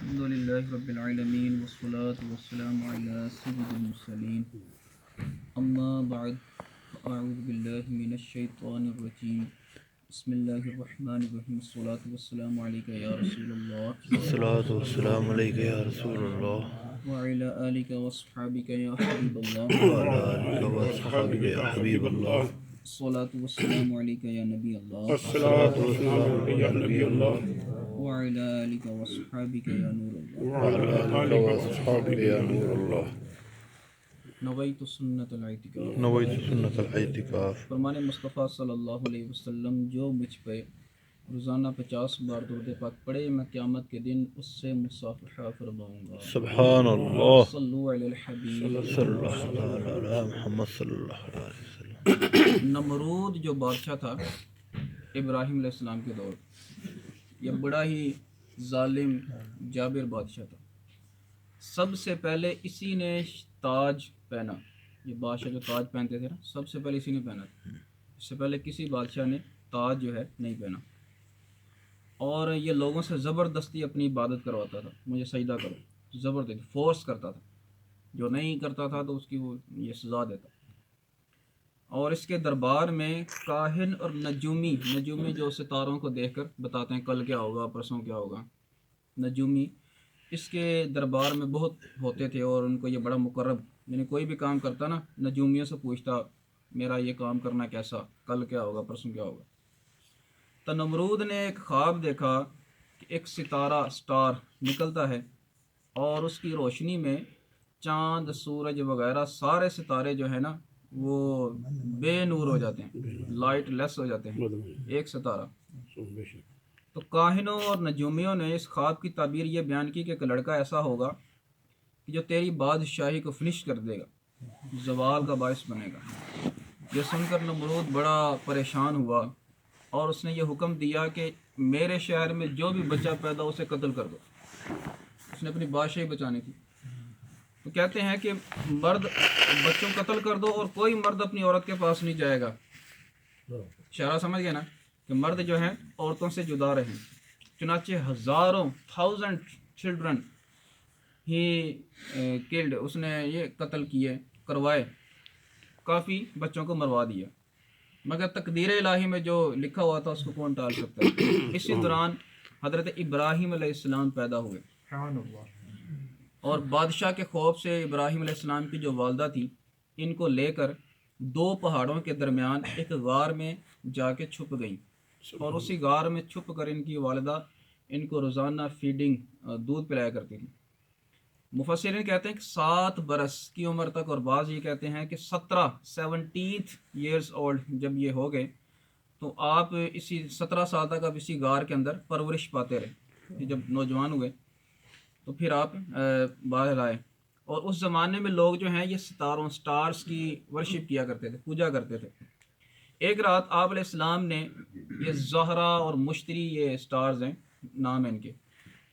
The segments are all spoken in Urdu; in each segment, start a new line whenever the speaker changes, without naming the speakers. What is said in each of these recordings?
الحمدللہ رب العالمین والصلاة والسلام علی سید المرسلین اما بعد اعوذ باللہ من الشیطان الرجیم بسم اللہ الرحمن الرحیم الصلاة والسلام علیکہ یا رسول اللہ
الصلاۃ والسلام علیک یا رسول اللہ
وعلی آلک واصحابک یا حبیب اللہ
وعلی آلک واصحابک یا حبیب اللہ
الصلاة والسلام علیکہ یا نبی اللہ
الصلاۃ والسلام علیک یا نبی اللہ
وعلی آلک واصحابک یا نور اللہ
وعلی آلک واصحابک یا نور اللہ
نویت سنت الاعتکاف
نویت سنت الاعتکاف
فرمان مصطفیٰ صلی اللہ علیہ وسلم جو مجھ پہ روزانہ 50 بار درود پاک پڑھے میں قیامت کے دن اس سے مصافحہ فرماؤں گا۔
سبحان اللہ
صلو علی الحبیب
صلی اللہ علیہ محمد صلی اللہ علیہ وسلم۔
نمرود جو بادشاہ تھا ابراہیم علیہ السلام کے دور، یہ بڑا ہی ظالم جابر بادشاہ تھا۔ سب سے پہلے اسی نے تاج پہنا، یہ بادشاہ جو تاج پہنتے تھے نا، سب سے پہلے اسی نے پہنا تھا۔ اس سے پہلے کسی بادشاہ نے تاج جو ہے نہیں پہنا، اور یہ لوگوں سے زبردستی اپنی عبادت کرواتا تھا، مجھے سجدہ کرو، زبردستی فورس کرتا تھا، جو نہیں کرتا تھا تو اس کی وہ یہ سزا دیتا۔ اور اس کے دربار میں کاہن اور نجومی جو ستاروں کو دیکھ کر بتاتے ہیں کل کیا ہوگا، پرسوں کیا ہوگا، نجومی اس کے دربار میں بہت ہوتے تھے، اور ان کو یہ بڑا مقرب، یعنی کوئی بھی کام کرتا نا نجومیوں سے پوچھتا میرا یہ کام کرنا کیسا، کل کیا ہوگا، پرسوں کیا ہوگا۔ تو نمرود نے ایک خواب دیکھا کہ ایک ستارہ سٹار نکلتا ہے، اور اس کی روشنی میں چاند سورج وغیرہ سارے ستارے جو ہے نا وہ بے نور ہو جاتے ہیں، لائٹ لیس ہو جاتے ہیں، ایک ستارہ۔ تو کاہنوں اور نجومیوں نے اس خواب کی تعبیر یہ بیان کی کہ ایک لڑکا ایسا ہوگا کہ جو تیری بادشاہی کو فنش کر دے گا، زوال کا باعث بنے گا۔ یہ سن کر نمرود بڑا پریشان ہوا، اور اس نے یہ حکم دیا کہ میرے شہر میں جو بھی بچہ پیدا ہو اسے قتل کر دو۔ اس نے اپنی بادشاہی بچانی تھی۔ تو کہتے ہیں کہ مرد بچوں قتل کر دو، اور کوئی مرد اپنی عورت کے پاس نہیں جائے گا۔ اشارہ سمجھ گئے نا کہ مرد جو ہیں عورتوں سے جدا رہیں۔ چنانچہ ہزاروں تھاؤزنڈ چلڈرن ہی کلڈ، اس نے یہ قتل کیے، کروائے، کافی بچوں کو مروا دیا، مگر تقدیر الہی میں جو لکھا ہوا تھا اس کو کون ٹال سکتا ہے۔ اسی دوران حضرت ابراہیم علیہ السلام پیدا ہوئے، اور بادشاہ کے خوف سے ابراہیم علیہ السلام کی جو والدہ تھی ان کو لے کر 2 پہاڑوں کے درمیان ایک غار میں جا کے چھپ گئیں، اور اسی غار میں چھپ کر ان کی والدہ ان کو روزانہ فیڈنگ دودھ پلایا کرتی تھی۔ مفسرین کہتے ہیں کہ 7 برس کی عمر تک، اور بعض یہ کہتے ہیں کہ 17 ایئرز اولڈ جب یہ ہو گئے تو آپ اسی 17 سال تک آپ اسی غار کے اندر پرورش پاتے رہے۔ جب نوجوان ہوئے تو پھر آپ باہر آئے، اور اس زمانے میں لوگ جو ہیں یہ سٹارز کی ورشپ کیا کرتے تھے، پوجا کرتے تھے۔ ایک رات آپ علیہ السلام نے یہ زہرہ اور مشتری، یہ سٹارز ہیں نام ہیں ان کے،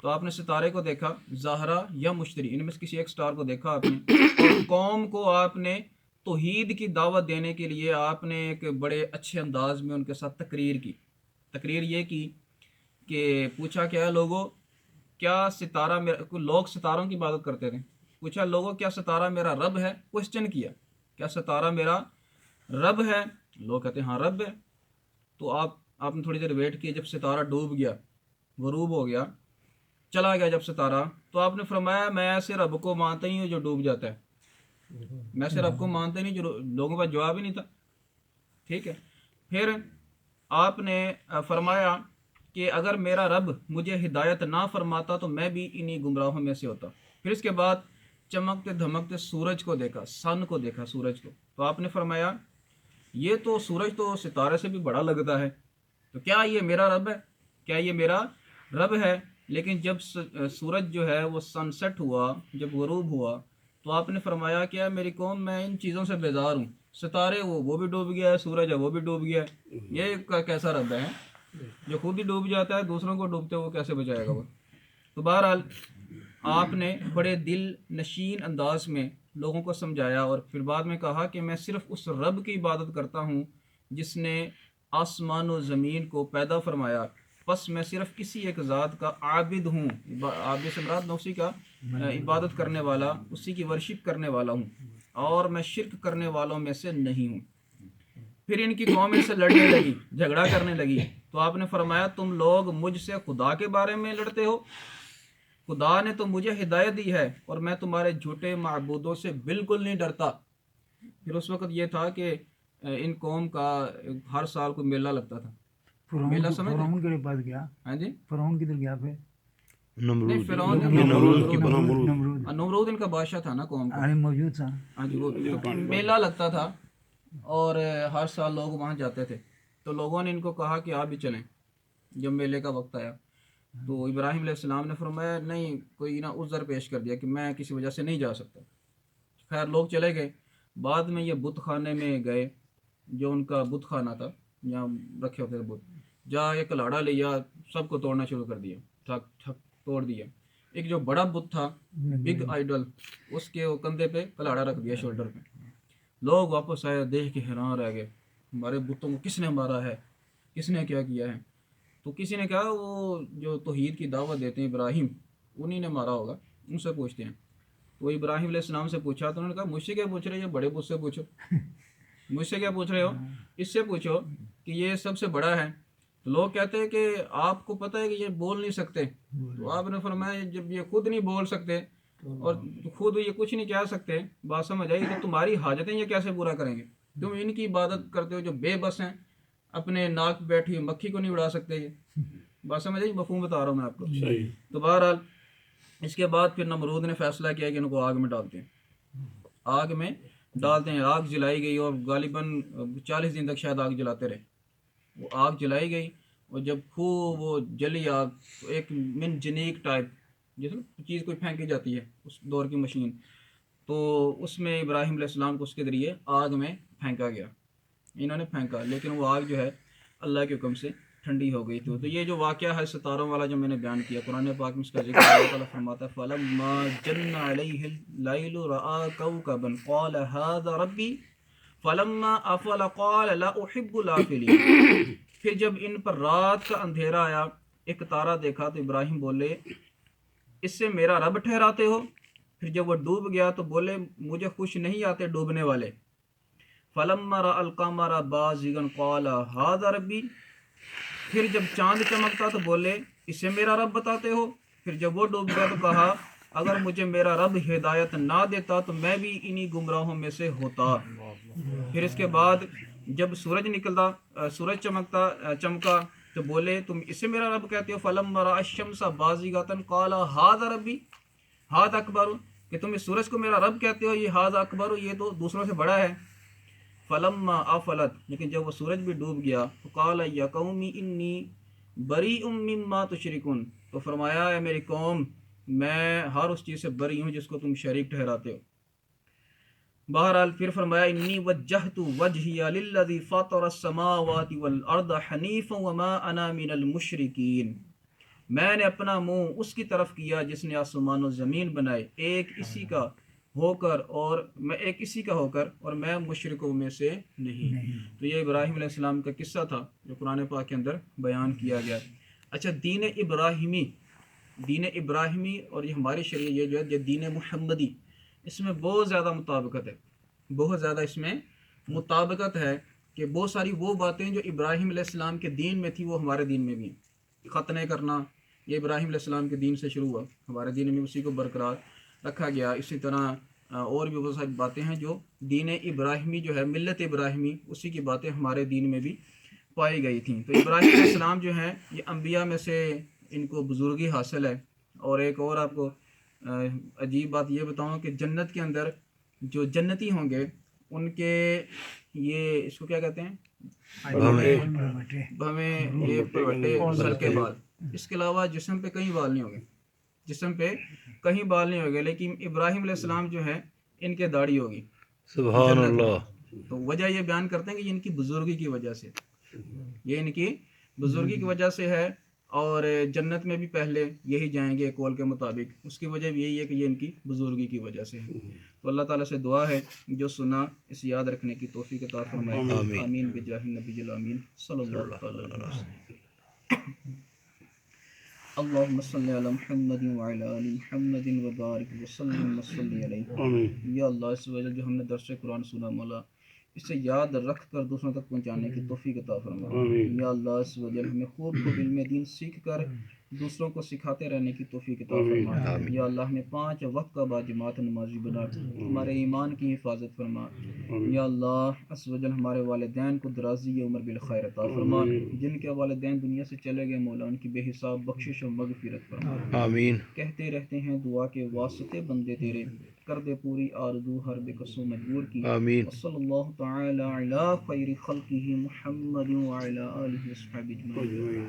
تو آپ نے ستارے کو دیکھا، زہرہ یا مشتری، ان میں سے کسی ایک سٹار کو دیکھا آپ نے، اور قوم کو آپ نے توحید کی دعوت دینے کے لیے آپ نے ایک بڑے اچھے انداز میں ان کے ساتھ تقریر یہ کی کہ پوچھا کیا لوگوں، کیا ستارہ میرا، لوگ ستاروں کی عبادت کرتے تھے، پوچھا لوگوں کیا ستارہ میرا رب ہے، کوشچن کیا کیا ستارہ میرا رب ہے، لوگ کہتے ہیں ہاں رب ہے۔ تو آپ نے تھوڑی دیر ویٹ کی، جب ستارہ ڈوب گیا، غروب ہو گیا، چلا گیا جب ستارہ، تو آپ نے فرمایا میں ایسے رب کو مانتا ہی ہوں جو ڈوب جاتا ہے، میں ایسے رب کو مانتا ہی نہیں جو، لوگوں کا جواب ہی نہیں تھا۔ ٹھیک ہے، پھر آپ نے فرمایا کہ اگر میرا رب مجھے ہدایت نہ فرماتا تو میں بھی انہی گمراہوں میں سے ہوتا۔ پھر اس کے بعد چمکتے دھمکتے سورج کو دیکھا، سن کو دیکھا، سورج کو، تو آپ نے فرمایا یہ تو سورج تو ستارے سے بھی بڑا لگتا ہے، تو کیا یہ میرا رب ہے، کیا یہ میرا رب ہے؟ لیکن جب سورج جو ہے وہ سن سیٹ ہوا، جب غروب ہوا، تو آپ نے فرمایا کہ میری قوم میں ان چیزوں سے بیزار ہوں، ستارے وہ بھی ڈوب گیا ہے، سورج ہے وہ بھی ڈوب گیا ہے، یہ کیسا رب ہے جو خود ہی ڈوب جاتا ہے، دوسروں کو ڈوبتے وہ کیسے بچائے گا وہ۔ تو بہرحال آپ نے بڑے دل نشین انداز میں لوگوں کو سمجھایا، اور پھر بعد میں کہا کہ میں صرف اس رب کی عبادت کرتا ہوں جس نے آسمان و زمین کو پیدا فرمایا، پس میں صرف کسی ایک ذات کا عابد ہوں. عابد سے مراد میں اسی کا عبادت کرنے والا، اسی کی ورشپ کرنے والا ہوں، اور میں شرک کرنے والوں میں سے نہیں ہوں. پھر ان کی قوم ان سے لڑنے لگی، جھگڑا کرنے لگی. تو آپ نے فرمایا تم لوگ مجھ سے خدا کے بارے میں لڑتے ہو؟ خدا نے تو مجھے ہدایت دی ہے اور میں تمہارے جھوٹے معبودوں سے بالکل نہیں ڈرتا. پھر اس وقت یہ تھا کہ ان قوم کا ہر سال کوئی میلہ لگتا تھا. میلہ سمجھ
فرعون کے پاس گیا.
ہاں جی،
فرعون کدھر گیا پھر؟
نہیں فرعون نمرود ان کا بادشاہ تھا نا قوم کا.
موجود تھا.
ہاں جی، وہ تو میلہ لگتا تھا اور ہر سال لوگ وہاں جاتے تھے. تو لوگوں نے ان کو کہا کہ آپ بھی چلیں. جب میلے کا وقت آیا تو ابراہیم علیہ السلام نے فرمایا نہیں، کوئی نا عذر پیش کر دیا کہ میں کسی وجہ سے نہیں جا سکتا. خیر لوگ چلے گئے. بعد میں یہ بت خانے میں گئے، جو ان کا بت خانہ تھا، یہاں رکھے ہوتے تھے بت. جا ایک کلاڑا لیا، سب کو توڑنا شروع کر دیا، ٹھک ٹھک توڑ دیا. ایک جو بڑا بت تھا، بگ آئیڈل، اس کے وہ کندھے پہ کلاڑا رکھ دیا، شولڈر پہ. لوگ واپس آئے، دیکھ کے حیران رہ گئے، ہمارے بتوں کو کس نے مارا ہے، کس نے کیا کیا ہے. تو کسی نے کہا وہ جو توحید کی دعوت دیتے ہیں ابراہیم، انہی نے مارا ہوگا، ان سے پوچھتے ہیں. تو ابراہیم علیہ السلام سے پوچھا تو انہوں نے کہا مجھ سے کیا پوچھ رہے ہو، بڑے بت سے پوچھو. مجھ سے کیا پوچھ رہے ہو، اس سے پوچھو کہ یہ سب سے بڑا ہے. تو لوگ کہتے ہیں کہ آپ کو پتہ ہے کہ یہ بول نہیں سکتے. تو آپ نے فرمایا جب یہ خود نہیں بول سکتے اور خود یہ کچھ نہیں کہہ سکتے، بات سمجھ آئی، تو تمہاری حاجتیں یہ کیسے پورا کریں گے؟ تم ان کی عبادت کرتے ہو جو بے بس ہیں، اپنے ناک بیٹھی مکھی کو نہیں اڑا سکتے. یہ بات سمجھ آئی، مفہوم بتا رہا ہوں میں آپ کو. تو بہرحال اس کے بعد پھر نمرود نے فیصلہ کیا کہ ان کو آگ میں ڈالتے ہیں. آگ میں ڈالتے ہیں. آگ جلائی گئی اور غالباً 40 دن تک شاید آگ جلاتے رہے. وہ آگ جلائی گئی اور جب خوب وہ جلی آگ تو ایک من جنیک ٹائپ جیسے چیز کوئی پھینکی جاتی ہے، اس دور کی مشین، تو اس میں ابراہیم علیہ السلام کو اس کے ذریعے آگ میں پھینکا گیا. انہوں نے پھینکا لیکن وہ آگ جو ہے اللہ کے حکم سے ٹھنڈی ہو گئی تھی. تو یہ جو واقعہ ہے ستاروں والا جو میں نے بیان کیا، قرآن پاک میں اس کا ذکر اللہ تعالیٰ فرماتا ہے فَلَمَّا جَنَّ عَلَيْهِ اللَّيْلُ رَأَىٰ كَوْكَبًا قَالَ هَٰذَا رَبِّي فَلَمَّا أَفَلَ قَالَ لَا أُحِبُّ الْآفِلِينَ. پھر جب ان پر رات کا اندھیرا آیا، ایک تارا دیکھا تو ابراہیم بولے اس سے میرا رب ٹھہراتے ہو؟ پھر جب وہ ڈوب گیا تو بولے مجھے خوش نہیں آتے ڈوبنے والے. فَلَمَّا رَأَى الْقَمَرَ بَازِغًا قَالَ هَٰذَا رَبِّي. پھر جب چاند چمکتا تو بولے اسے میرا رب بتاتے ہو؟ پھر جب وہ ڈوب گیا تو کہا اگر مجھے میرا رب ہدایت نہ دیتا تو میں بھی انہی گمراہوں میں سے ہوتا. پھر اس کے بعد جب سورج سورج چمکا تو بولے تم اسے میرا رب کہتے ہو؟ فَلَمَّا رَأَى الشَّمْسَ بَازِغَةً قَالَ هَٰذَا رَبِّي هَٰذَا أَكْبَرُ. کہ تم اس سورج کو میرا رب کہتے ہو، یہ هَٰذَا أَكْبَرُ، یہ تو دوسروں سے بڑا ہے. فَلَمَّا أَفَلَتْ. لیکن جب وہ سورج بھی ڈوب گیا تو قَالَ يَا قَوْمِ إِنِّي بَرِيءٌ مِّمَّا تُشْرِكُونَ. تو فرمایا اے میری قوم میں ہر اس چیز سے بری ہوں جس کو تم شریک ٹھہراتے ہو. بہرحال پھر فرمایا انی وجہت وجہی للذی فاطر السماوات والارض حنیفا وما انا من المشرکین. میں نے اپنا منہ اس کی طرف کیا جس نے آسمان و زمین بنائے، ایک اسی کا ہو کر اور میں مشرکوں میں سے نہیں. تو یہ ابراہیم علیہ السلام کا قصہ تھا جو قرآن پاک کے اندر بیان کیا گیا. اچھا، دین ابراہیمی اور یہ ہماری شریعت یہ جو ہے یہ دین محمدی، اس میں بہت زیادہ مطابقت ہے، بہت زیادہ اس میں مطابقت ہے کہ بہت ساری وہ باتیں جو ابراہیم علیہ السلام کے دین میں تھی وہ ہمارے دین میں بھی ہیں. ختنے کرنا یہ ابراہیم علیہ السلام کے دین سے شروع ہوا، ہمارے دین میں اسی کو برقرار رکھا گیا. اسی طرح اور بھی بہت ساری باتیں ہیں جو دین ابراہیمی جو ہے، ملت ابراہیمی، اسی کی باتیں ہمارے دین میں بھی پائی گئی تھیں. تو ابراہیم علیہ السلام جو ہیں یہ انبیاء میں سے ان کو بزرگی حاصل ہے. اور ایک اور آپ کو عجیب بات یہ بتاؤں کہ جنت کے اندر جو جنتی ہوں گے ان کے یہ اس کو کیا کہتے ہیں، بھویں، یہ پروٹے، سر کے بال، اس کے علاوہ جسم پہ کہیں بال نہیں ہوگے، لیکن ابراہیم علیہ السلام جو ہے ان کے داڑھی ہوگی.
سبحان اللہ.
تو وجہ یہ بیان کرتے ہیں کہ یہ ان کی بزرگی کی وجہ سے، یہ ان کی بزرگی کی وجہ سے ہے. اور جنت میں بھی پہلے یہی جائیں گے قول کے مطابق، اس کی وجہ بھی یہی ہے کہ یہ ان کی بزرگی کی وجہ سے ہے. تو اللہ تعالیٰ سے دعا ہے جو سنا اس یاد رکھنے کی توفیق عطا فرمائے. آمین بجاہ النبی الامین صلی اللہ علیہ وسلم. اللہم صلی علی محمد وعلی آل محمد وبارک وسلم وصلی علیہ. یا اللہ اس وجہ جو ہم نے درس قرآن سنا مولا اسے یاد رکھ کر دوسروں تک پہنچانے کی توفیق عطا فرما. یا اللہ اس وجہ ہمیں خوب علم دین سیکھ کر دوسروں کو سکھاتے رہنے کی توفیق عطا فرما. یا اللہ ہمیں 5 وقت کا باجماعت نمازی بنا ہمارے ایمان کی حفاظت فرما. یا اللہ اس وجہ ہمارے والدین کو درازی عمر بالخیر عطا فرما. جن کے والدین دنیا سے چلے گئے مولا ان کی بے حساب بخشش و مغفرت فرما.
آمین.
کہتے رہتے ہیں دعا کے واسطے بندے تیرے کر دے پوری آرزو ہر بے قصو مجبور کی.
آمین.
صلی اللہ تعالی علی خیر خلقہ محمد وعلی آلہ وصحبہ اجمعین.